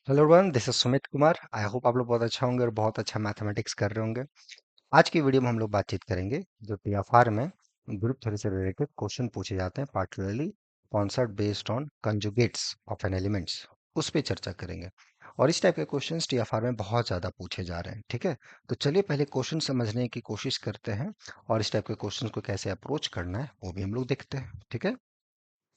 Hello everyone, this is Sumit Kumar. I hope आप लोग बहुत अच्छा होंगे और बहुत अच्छा मैथमेटिक्स कर रहे होंगे। आज की वीडियो में हम लोग बातचीत करेंगे जो टीएफआर में ग्रुप थ्योरी से रिलेटेड क्वेश्चन पूछे जाते हैं, particularly concept based on conjugates of an elements, उस पर चर्चा करेंगे। और इस टाइप के क्वेश्चंस टीएफआर में बहुत ज़्यादा पूछे जा रहे हैं। ठीक है, तो चलिए पहले क्वेश्चन समझने की कोशिश करते हैं और इस टाइप के क्वेश्चन को कैसे अप्रोच करना है वो भी हम लोग देखते हैं। ठीक है,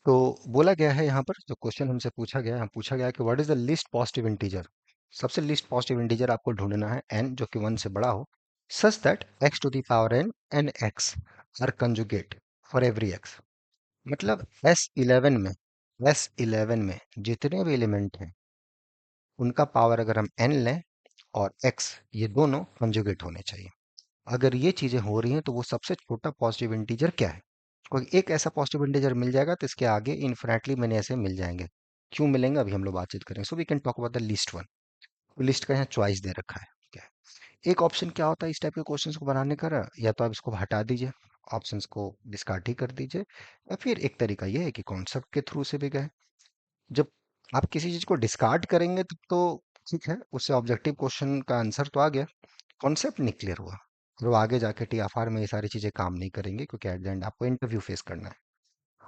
तो बोला गया है यहाँ पर, जो क्वेश्चन हमसे पूछा गया है, पूछा गया है कि what is the least positive integer. सबसे लीस्ट पॉजिटिव इंटीजर आपको ढूंढना है n जो कि 1 से बड़ा हो, such that x to the power n and x are conjugate for every x। मतलब S11 में जितने भी एलिमेंट हैं उनका पावर अगर हम n लें और x, ये दोनों कंजुगेट होने चाहिए। अगर ये चीजें हो रही हैं तो वो सबसे छोटा पॉजिटिव इंटीजर क्या है। कोई एक ऐसा पॉजिटिव इंटीजर मिल जाएगा तो इसके आगे इन्फिनेटली मैंने ऐसे मिल जाएंगे। क्यों मिलेंगे अभी हम लोग बातचीत करेंगे। So we can talk about the list one. List का यहाँ चॉइस दे रखा है। ठीक है, एक ऑप्शन क्या होता है इस टाइप के क्वेश्चंस को बनाने का, या तो आप इसको हटा दीजिए, ऑप्शंस को डिस्कार्ड ही कर दीजिए, या फिर एक तरीका ये है कि कॉन्सेप्ट के थ्रू से भी गए। जब आप किसी चीज को डिस्कार्ड करेंगे तब तो ठीक है, उससे ऑब्जेक्टिव क्वेश्चन का आंसर तो आ गया, कॉन्सेप्ट नहीं क्लियर हुआ, और वो आगे जाके टीएफआर में ये सारी चीजें काम नहीं करेंगी, क्योंकि एट द एंड आपको इंटरव्यू फेस करना है।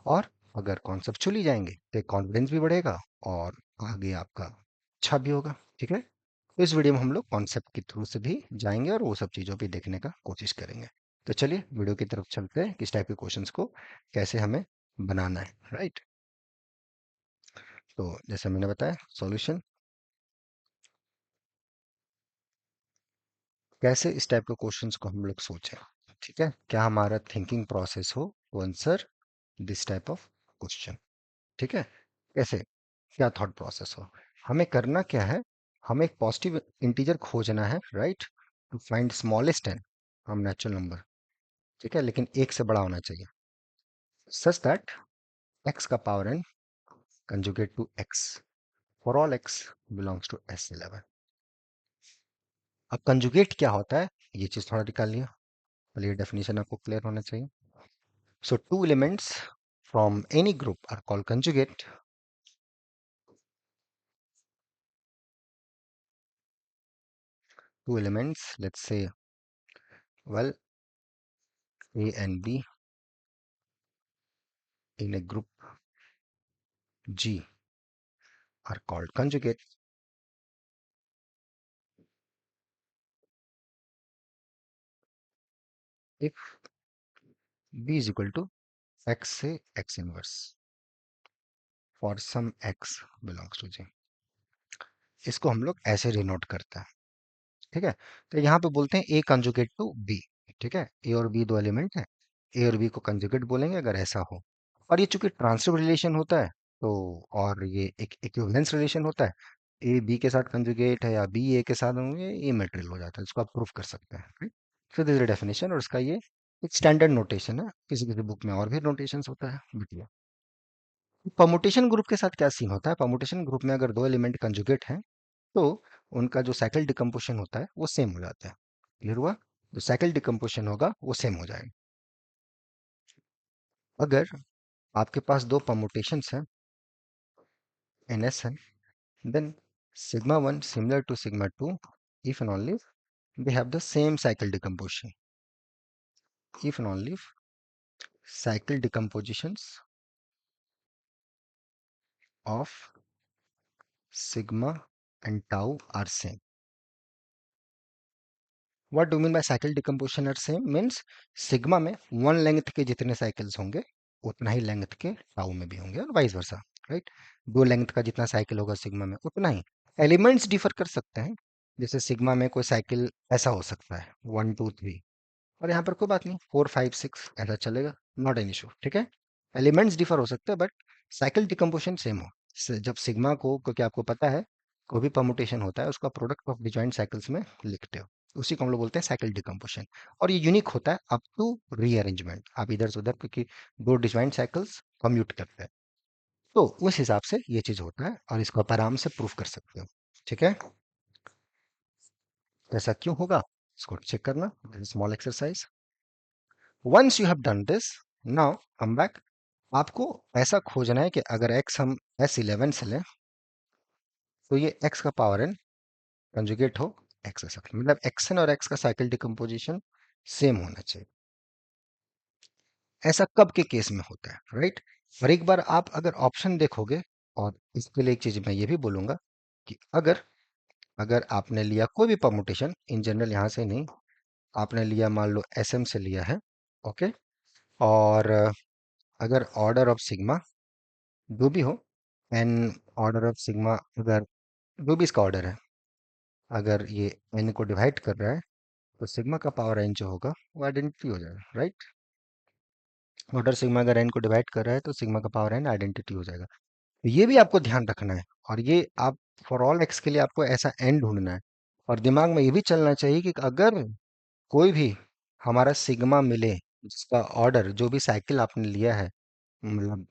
और अगर कॉन्सेप्ट चुन ही जाएंगे तो कॉन्फिडेंस भी बढ़ेगा और आगे आपका अच्छा भी होगा। ठीक है, तो इस वीडियो में हम लोग कॉन्सेप्ट के थ्रू से भी जाएंगे और वो सब चीज़ों पे देखने का कोशिश करेंगे। तो चलिए वीडियो की तरफ चलते हैं, किस टाइप के क्वेश्चंस को कैसे हमें बनाना है। राइट, तो जैसे मैंने बताया सॉल्यूशन कैसे इस टाइप के क्वेश्चंस को हम लोग सोचें। ठीक है, क्या हमारा थिंकिंग प्रोसेस हो to answer this type of question. ठीक है, कैसे, क्या थॉट प्रोसेस हो। हमें करना क्या है, हमें एक पॉजिटिव इंटीजर खोजना है, right, to find smallest n, हम नेचुरल नंबर। ठीक है, लेकिन एक से बड़ा होना चाहिए, सच दैट एक्स का power n conjugate to x for all x belongs to S11। अब कंजुगेट क्या होता है ये चीज थोड़ा निकाल लिया, पहले ये डेफिनेशन आपको क्लियर होना चाहिए। So two elements from any group are called conjugate. Two elements, let's say, well, A and B in a group G are called conjugate if B is equal to x से x inverse for some x belongs to G। इसको हम लोग ऐसे denote करते हैं। ठीक है, तो यहाँ पे बोलते हैं ए कंजुगेट टू बी। ठीक है, ए और बी दो एलिमेंट है, ए और बी को कंजुगेट बोलेंगे अगर ऐसा हो। और ये चूंकि ट्रांसिटिव रिलेशन होता है तो, और ये एक इक्विवेलेंस रिलेशन होता है, ए बी के साथ कंजुगेट है या बी ए के साथ होंगे, ये मेटेरियल हो जाता है, इसको आप प्रूफ कर सकते हैं। सो दिस इज डेफिनेशन, और इसका ये एक स्टैंडर्ड नोटेशन है, किसी किसी बुक में और भी नोटेशन होता है, बट परमुटेशन ग्रुप के साथ क्या सीन होता है, परमुटेशन ग्रुप में अगर दो एलिमेंट कंजुगेट हैं तो उनका जो साइकिल डिकम्पोजिशन होता है वो सेम हो जाता है। क्लियर हुआ, जो साइकिल डिकम्पोजिशन होगा वो सेम हो जाएगा। अगर आपके पास दो परमुटेशंस हैं एन एस है, then sigma 1 similar to sigma 2 if and only they have the same cycle decomposition, if and only if cycle decompositions of sigma and tau are same। What do mean by cycle decomposition are same means sigma में one length के जितने cycles होंगे उतना ही length के tau में भी होंगे, और वाइस वर्सा। राइट, दो लेंथ का जितना साइकिल होगा सिग्मा में उतना ही। एलिमेंट्स डिफर कर सकते हैं, जैसे सिग्मा में कोई साइकिल ऐसा हो सकता है 1 2 3, और यहाँ पर कोई बात नहीं 4 5 6 ऐसा चलेगा, नॉट एन इशू। ठीक है, एलिमेंट्स डिफर हो सकते हैं बट साइकिल डिकम्पोजिशन सेम हो। जब सिग्मा को, क्योंकि आपको पता है कोई भी परमुटेशन होता है उसका प्रोडक्ट ऑफ डिजॉइंट साइकिल्स में लिखते हो, उसी को हम लोग बोलते हैं साइकिल डिकम्पोजिशन। और ये यूनिक होता है अप टू रीअरेंजमेंट, आप इधर से उधर क्योंकि दो डिजॉइंट साइकिल्स कम्यूट करते हैं, तो उस हिसाब से ये चीज होता है और इसको आप आराम से प्रूफ कर सकते हो। ठीक है, ऐसा क्यों होगा इसको चेक करना, small exercise. Once you have done this, now come back, आपको ऐसा खोजना है कि अगर x हम S11 से लें तो ये x का पावर n कंजुगेट हो x के साथ, मतलब xn और x का साइकिल डिकम्पोजिशन सेम होना चाहिए। ऐसा कब के केस में होता है, राइट? और एक बार आप अगर ऑप्शन देखोगे, और इसके लिए एक चीज मैं ये भी बोलूंगा कि अगर अगर आपने लिया कोई भी परमुटेशन, इन जनरल यहाँ से नहीं, आपने लिया मान लो एसएम से लिया है, ओके, और अगर ऑर्डर ऑफ सिग्मा जो भी हो, एन ऑर्डर ऑफ सिग्मा, अगर जो भी इसका ऑर्डर है, अगर ये एन को डिवाइड कर रहा है, तो सिग्मा का पावर एन जो होगा वो आइडेंटिटी हो जाएगा, राइट? ऑर्डर सिग्मा अगर एन को डिवाइड कर रहा है तो सिग्मा का पावर एन आइडेंटिटी हो जाएगा। तो ये भी आपको ध्यान रखना है, और ये आप फॉर ऑल एक्स के लिए आपको ऐसा एन ढूंढना है। और दिमाग में ये भी चलना चाहिए कि अगर कोई भी हमारा सिग्मा मिले जिसका ऑर्डर, जो भी साइकिल आपने लिया है, मतलब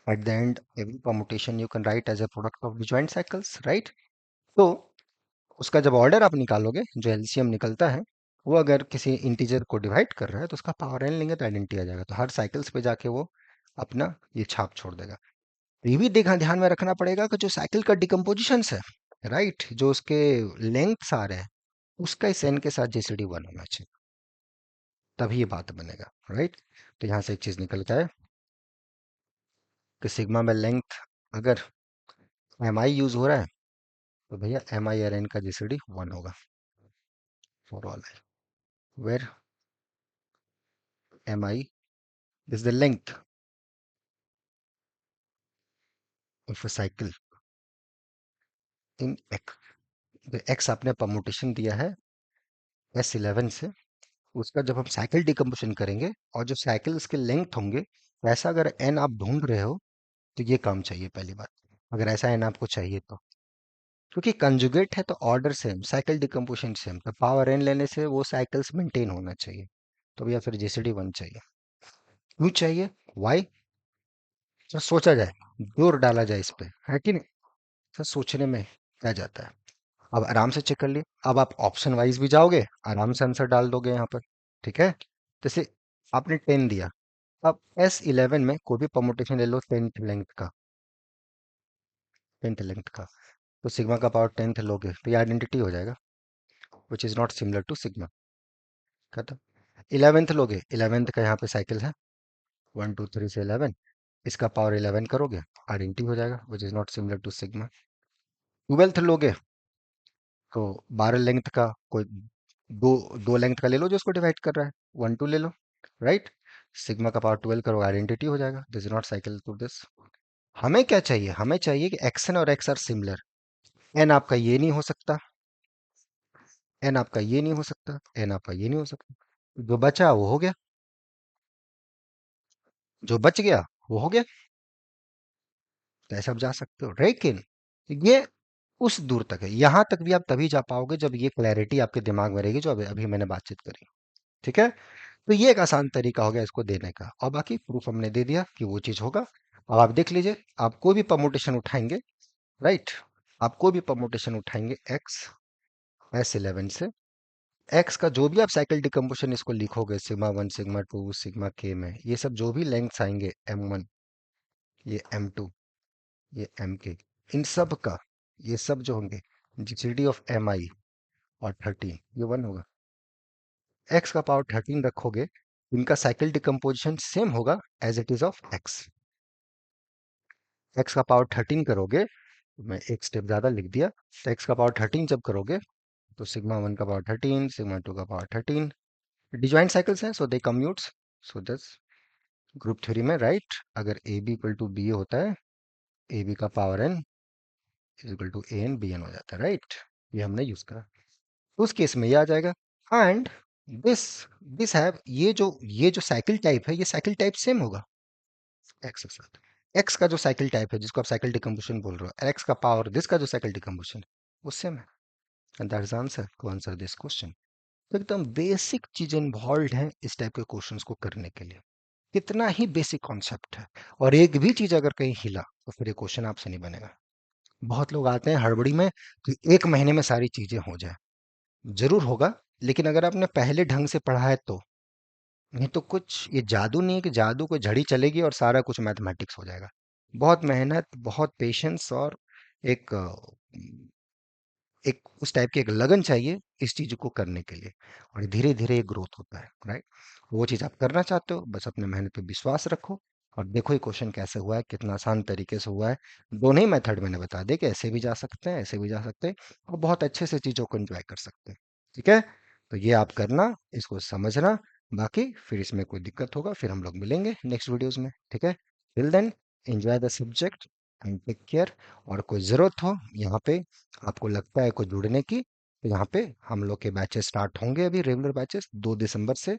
at the end every permutation you can write as a product of disjoint cycles, right? तो उसका जब ऑर्डर आप निकालोगे, जो एलसीएम निकलता है, वो अगर किसी इंटीजर को डिवाइड कर रहा है तो उसका पावर एन लेंगे तो आइडेंटिटी आ जाएगा, तो हर साइकिल्स पे जाके वो अपना ये छाप छोड़ देगा। तो ये भी देखा, ध्यान में रखना पड़ेगा कि जो साइकिल का डिकम्पोजिशन है, राइट, जो उसके लेंथ आ रहे हैं, उसका इस एन के साथ जेसीडी वन होना चाहिए, तभी ये बात बनेगा, राइट? तो यहाँ से एक चीज निकल के आए कि सिग्मा में लेंथ अगर एम आई यूज हो रहा है, तो भैया एम आई आर एन का जीसीडी वन होगा for all i, where m i is the length of a cycle in x. X आपने परमुटेशन दिया है S11 से, उसका जब हम साइकिल डिकम्पोजिशन करेंगे और जो साइकिल्स के लेंथ होंगे, वैसा अगर एन आप ढूंढ रहे हो, तो ये काम चाहिए पहली बात, अगर ऐसा एन आपको चाहिए तो। क्योंकि कंजुगेट है तो order same, cycle decomposition same, तो पावर एन लेने से वो साइकिल्स मेंटेन होना चाहिए, तो भैया फिर जीसीडी वन चाहिए। क्यों चाहिए? वाई? सर सोचा जाए, जोर डाला जाए इस पे, है कि नहीं? सर सोचने में क्या जाता है। अब आराम से चेक कर लिए, अब आप ऑप्शन वाइज भी जाओगे, आराम से आंसर डाल दोगे यहाँ पर, ठीक है? जैसे आपने 10 दिया, अब S11 में कोई भी परमुटेशन ले लो टेंथ लेंथ का, तो सिग्मा का पावर टेंथ लोगे तो ये आइडेंटिटी हो जाएगा, which is not similar to sigma. खत्म। 11th लोगे, 11th का यहाँ पे साइकिल है 1 2 3 से 11, इसका पावर 11 करोगे, आइडेंटिटी हो जाएगा, which is not similar to sigma. 12th लोगे तो 12 लेंथ का कोई दो दो लेंथ का ले लो जो उसको डिवाइड कर रहा है, 1 2 ले लो, राइट? सिग्मा का पावर 12 करो, आइडेंटिटी हो जाएगा, this is not cycle to this. हमें क्या चाहिए? हमें चाहिए कि एक्सन और एक्स आर सिमिलर। एन आपका ये नहीं हो सकता, एन आपका ये नहीं हो सकता, एन आपका ये नहीं हो सकता, जो बचा वो हो गया, जो बच गया वो हो गया। तो ऐसा आप जा सकते हो, लेकिन ये उस दूर तक है, यहां तक भी आप तभी जा पाओगे जब ये क्लैरिटी आपके दिमाग में रहेगी जो अभी अभी मैंने बातचीत करी, ठीक है? तो ये एक आसान तरीका हो गया इसको देने का, और बाकी प्रूफ हमने दे दिया कि वो चीज होगा। अब आप देख लीजिए, आप कोई भी परमुटेशन उठाएंगे, राइट, आप कोई भी परमुटेशन उठाएंगे S11 से, एक्स का जो भी आप साइकिल डिकम्पोजिशन इसको लिखोगे, sigma one sigma two sigma के में, ये सब जो भी लेंथ्स आएंगे M1, ये M2, ये MK, इन सब का, ये सब जो होंगे जीसीडी ऑफ MI और 13, ये वन होगा। एक्स का पावर 13 रखोगे, इनका साइकिल डिकम्पोजिशन सेम होगा as it is of x. X का पावर 13 करोगे, तो मैं एक स्टेप ज्यादा लिख दिया, तो एक्स का पावर 13 जब करोगे, तो सिग्मा वन का पावर 13, सिग्मा टू का पावर 13, डिजॉइंट साइकिल्स हैं, सो दे कम्यूट्स, सो दस ग्रुप थ्योरी में, राइट, अगर a b equal to b होता है, ए बी का power n is equal to a n b n हो जाता है, राइट? ये हमने यूज करा, तो उस केस में ये आ जाएगा। एंड दिस दिस हैव, ये जो साइकिल टाइप है, ये साइकिल टाइप सेम होगा एक्स के साथ। एक्स का जो साइकिल टाइप है जिसको आप साइकिल डिकम्पोजिशन बोल रहे हो, एक्स का पावर दिस का जो साइकिल डिकम्पोजिशन, वो सेम है। And that is answer to answer this question. तो एकदम बेसिक चीजें इन्वॉल्व हैं इस टाइप के क्वेश्चंस को करने के लिए, कितना ही बेसिक कॉन्सेप्ट है, और एक भी चीज अगर कहीं हिला तो फिर ये क्वेश्चन आपसे नहीं बनेगा। बहुत लोग आते हैं हड़बड़ी में कि एक महीने में सारी चीजें हो जाए, जरूर होगा, लेकिन अगर आपने पहले ढंग से पढ़ा है तो। नहीं तो कुछ ये जादू नहीं है कि जादू को झड़ी चलेगी और सारा कुछ मैथमेटिक्स हो जाएगा। बहुत मेहनत, बहुत पेशेंस, और एक एक उस टाइप की एक लगन चाहिए इस चीज को करने के लिए, और धीरे धीरे ये ग्रोथ होता है, राइट? वो चीज आप करना चाहते हो, बस अपने मेहनत पे विश्वास रखो और देखो ये क्वेश्चन कैसे हुआ है, कितना आसान तरीके से हुआ है। दोनों ही मेथड मैंने बता दिए कि ऐसे भी जा सकते हैं, ऐसे भी जा सकते हैं, और बहुत अच्छे से चीजों को एंजॉय कर सकते हैं। ठीक है, तो ये आप करना, इसको समझना। बाकी फिर इसमें कोई दिक्कत होगा फिर हम लोग मिलेंगे नेक्स्ट वीडियोस में, ठीक है? Till then enjoy the subject and take care. और कोई ज़रूरत हो यहाँ पे, आपको लगता है कोई जुड़ने की, तो यहाँ पे हम लोग के बैचेस स्टार्ट होंगे, अभी रेगुलर बैचेस 2 दिसंबर से,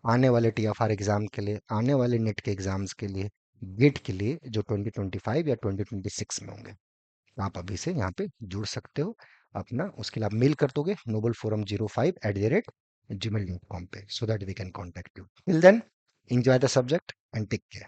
आने वाले TFR एग्जाम के लिए, आने वाले नेट के एग्जाम्स के लिए, गेट के लिए जो 2025 या 2026 में होंगे। तो आप अभी से यहाँ पे जुड़ सकते हो अपना, उसके लिए आप मेल कर दोगे noble forum05@gmail.com पे, so that we can contact you. Till then enjoy the subject and take care.